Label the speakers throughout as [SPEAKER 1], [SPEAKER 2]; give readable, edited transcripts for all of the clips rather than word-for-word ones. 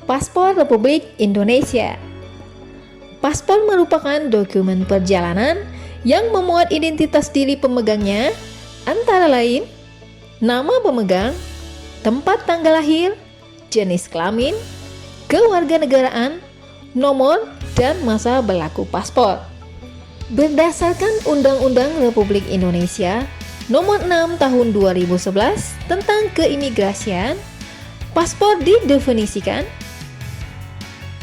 [SPEAKER 1] Paspor Republik Indonesia. Paspor merupakan dokumen perjalanan yang memuat identitas diri pemegangnya, antara lain nama pemegang, tempat tanggal lahir, jenis kelamin, kewarganegaraan, nomor, dan masa berlaku paspor. Berdasarkan Undang-Undang Republik Indonesia Nomor 6 Tahun 2011 tentang keimigrasian, paspor didefinisikan.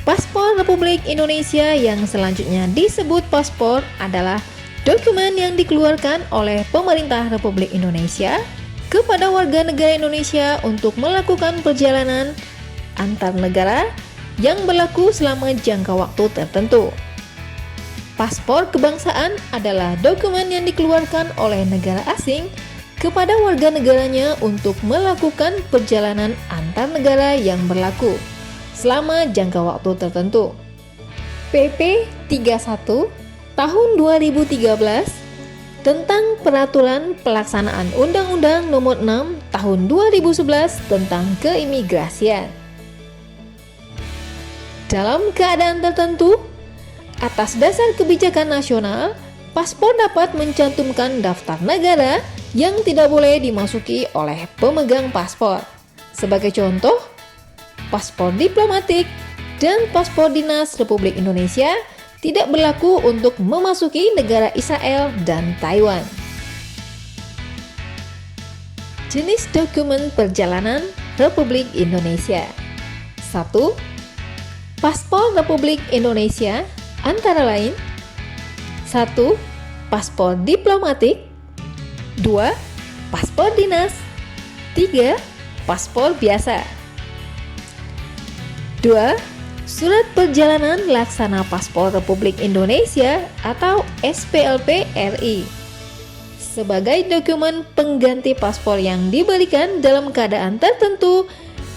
[SPEAKER 1] Paspor Republik Indonesia yang selanjutnya disebut paspor adalah dokumen yang dikeluarkan oleh pemerintah Republik Indonesia kepada warga negara Indonesia untuk melakukan perjalanan antar negara yang berlaku selama jangka waktu tertentu. Paspor kebangsaan adalah dokumen yang dikeluarkan oleh negara asing kepada warga negaranya untuk melakukan perjalanan antar negara yang berlaku selama jangka waktu tertentu. PP 31 Tahun 2013 tentang Peraturan Pelaksanaan Undang-Undang Nomor 6 Tahun 2011 tentang Keimigrasian. Dalam keadaan tertentu, atas dasar kebijakan nasional, paspor dapat mencantumkan daftar negara yang tidak boleh dimasuki oleh pemegang paspor. Sebagai contoh, paspor diplomatik dan paspor dinas Republik Indonesia tidak berlaku untuk memasuki negara Israel dan Taiwan. Jenis dokumen perjalanan Republik Indonesia. 1. Paspor Republik Indonesia antara lain 1. Paspor diplomatik, 2. Paspor dinas, 3. Paspor biasa. 2. Surat Perjalanan Laksana Paspor Republik Indonesia atau SPLP RI sebagai dokumen pengganti paspor yang diberikan dalam keadaan tertentu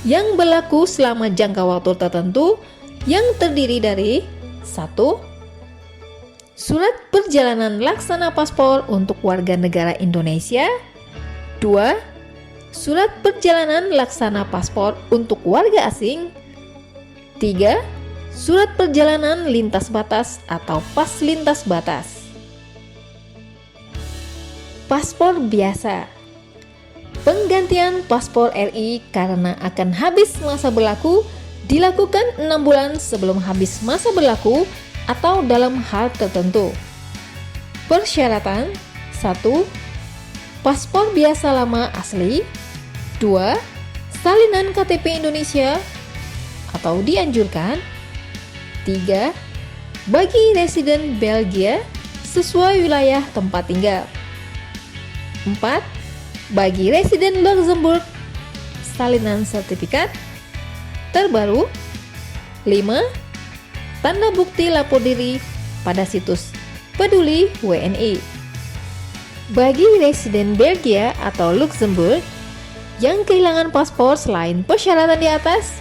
[SPEAKER 1] yang berlaku selama jangka waktu tertentu yang terdiri dari 1. Surat Perjalanan Laksana Paspor untuk warga negara Indonesia, 2. Surat Perjalanan Laksana Paspor untuk warga asing, 3. Surat Perjalanan Lintas Batas atau Pas Lintas Batas. Paspor biasa. Penggantian paspor RI karena akan habis masa berlaku dilakukan 6 bulan sebelum habis masa berlaku atau dalam hal tertentu. Persyaratan 1. Paspor biasa lama asli, 2. Salinan KTP Indonesia atau dianjurkan, 3. Bagi residen Belgia sesuai wilayah tempat tinggal, 4. Bagi residen Luxembourg salinan sertifikat terbaru, 5. Tanda bukti lapor diri pada situs Peduli WNI. Bagi residen Belgia atau Luxembourg yang kehilangan paspor selain persyaratan di atas,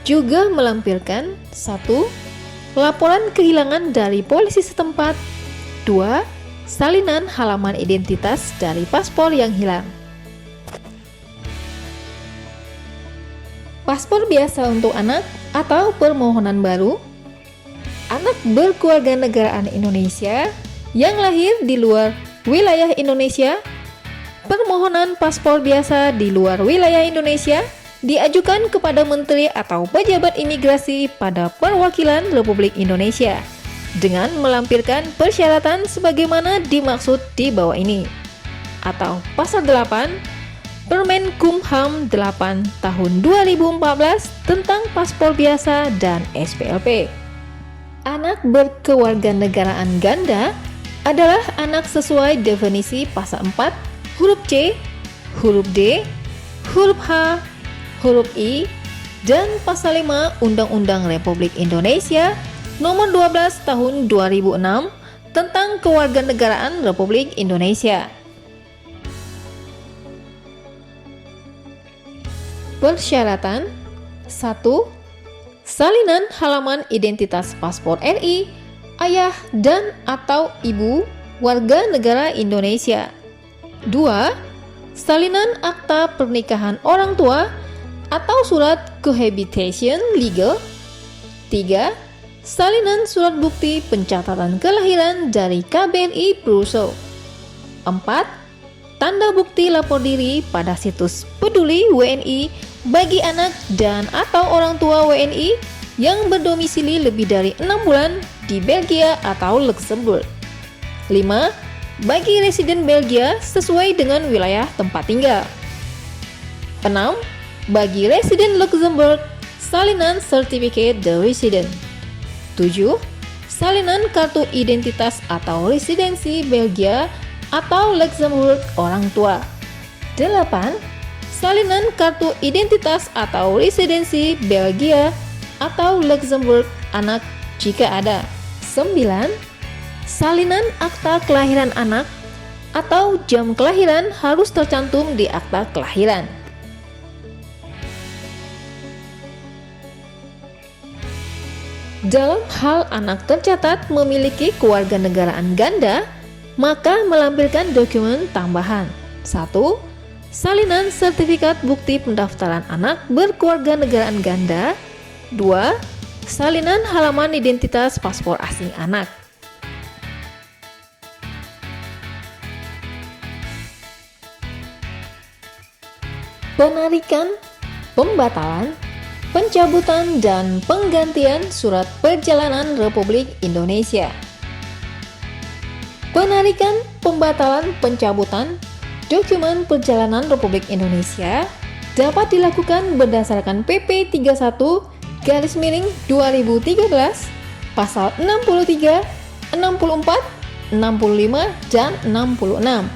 [SPEAKER 1] juga melampirkan 1. Laporan kehilangan dari polisi setempat, 2. Salinan halaman identitas dari paspor yang hilang. Paspor biasa untuk anak atau permohonan baru. Anak berkewarganegaraan Indonesia yang lahir di luar wilayah Indonesia. Permohonan paspor biasa di luar wilayah Indonesia diajukan kepada Menteri atau pejabat imigrasi pada perwakilan Republik Indonesia dengan melampirkan persyaratan sebagaimana dimaksud di bawah ini, atau Pasal 8 Permen Kumham 8 Tahun 2014 tentang paspor biasa dan SPLP. Anak berkewarganegaraan ganda adalah anak sesuai definisi Pasal 4 huruf C, huruf D, huruf H, huruf I, dan Pasal 5 Undang-Undang Republik Indonesia Nomor 12 Tahun 2006 tentang Kewarganegaraan Republik Indonesia. Persyaratan 1. Salinan halaman identitas paspor RI, ayah dan atau ibu warga negara Indonesia. 2. Salinan akta pernikahan orang tua atau surat cohabitation legal. 3. Salinan surat bukti pencatatan kelahiran dari KBRI Brussels. 4. Tanda bukti lapor diri pada situs peduli WNI bagi anak dan atau orang tua WNI yang berdomisili lebih dari 6 bulan di Belgia atau Luxembourg. 5. Bagi residen Belgia sesuai dengan wilayah tempat tinggal. 6. Bagi residen Luxembourg, salinan Certificate de Resident. 7. Salinan kartu identitas atau residensi Belgia atau Luxembourg orang tua. 8. Salinan kartu identitas atau residensi Belgia atau Luxembourg anak jika ada. 9. Salinan akta kelahiran anak atau jam kelahiran harus tercantum di akta kelahiran. Dalam hal anak tercatat memiliki kewarganegaraan ganda, maka melampirkan dokumen tambahan. 1. Salinan sertifikat bukti pendaftaran anak berkewarganegaraan ganda. 2. Salinan halaman identitas paspor asing anak. Penarikan, pembatalan, pencabutan dan penggantian surat perjalanan Republik Indonesia. Penarikan, pembatalan, pencabutan dokumen perjalanan Republik Indonesia dapat dilakukan berdasarkan PP 31/2013 pasal 63, 64, 65 dan 66.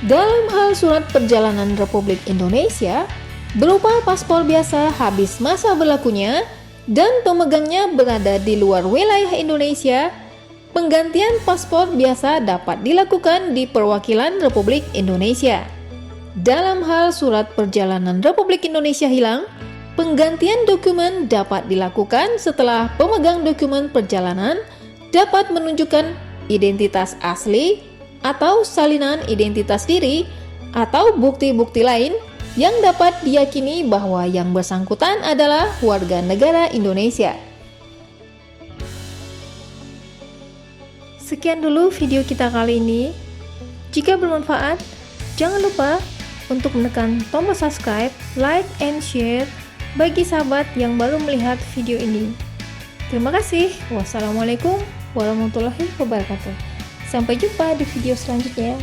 [SPEAKER 1] Dalam hal surat perjalanan Republik Indonesia berupa paspor biasa habis masa berlakunya dan pemegangnya berada di luar wilayah Indonesia, penggantian paspor biasa dapat dilakukan di perwakilan Republik Indonesia. Dalam hal surat perjalanan Republik Indonesia hilang, penggantian dokumen dapat dilakukan setelah pemegang dokumen perjalanan dapat menunjukkan identitas asli atau salinan identitas diri atau bukti-bukti lain yang dapat diyakini bahwa yang bersangkutan adalah warga negara Indonesia. Sekian dulu video kita kali ini. Jika bermanfaat, jangan lupa untuk menekan tombol subscribe, like, and share bagi sahabat yang baru melihat video ini. Terima kasih. Wassalamualaikum warahmatullahi wabarakatuh. Sampai jumpa di video selanjutnya.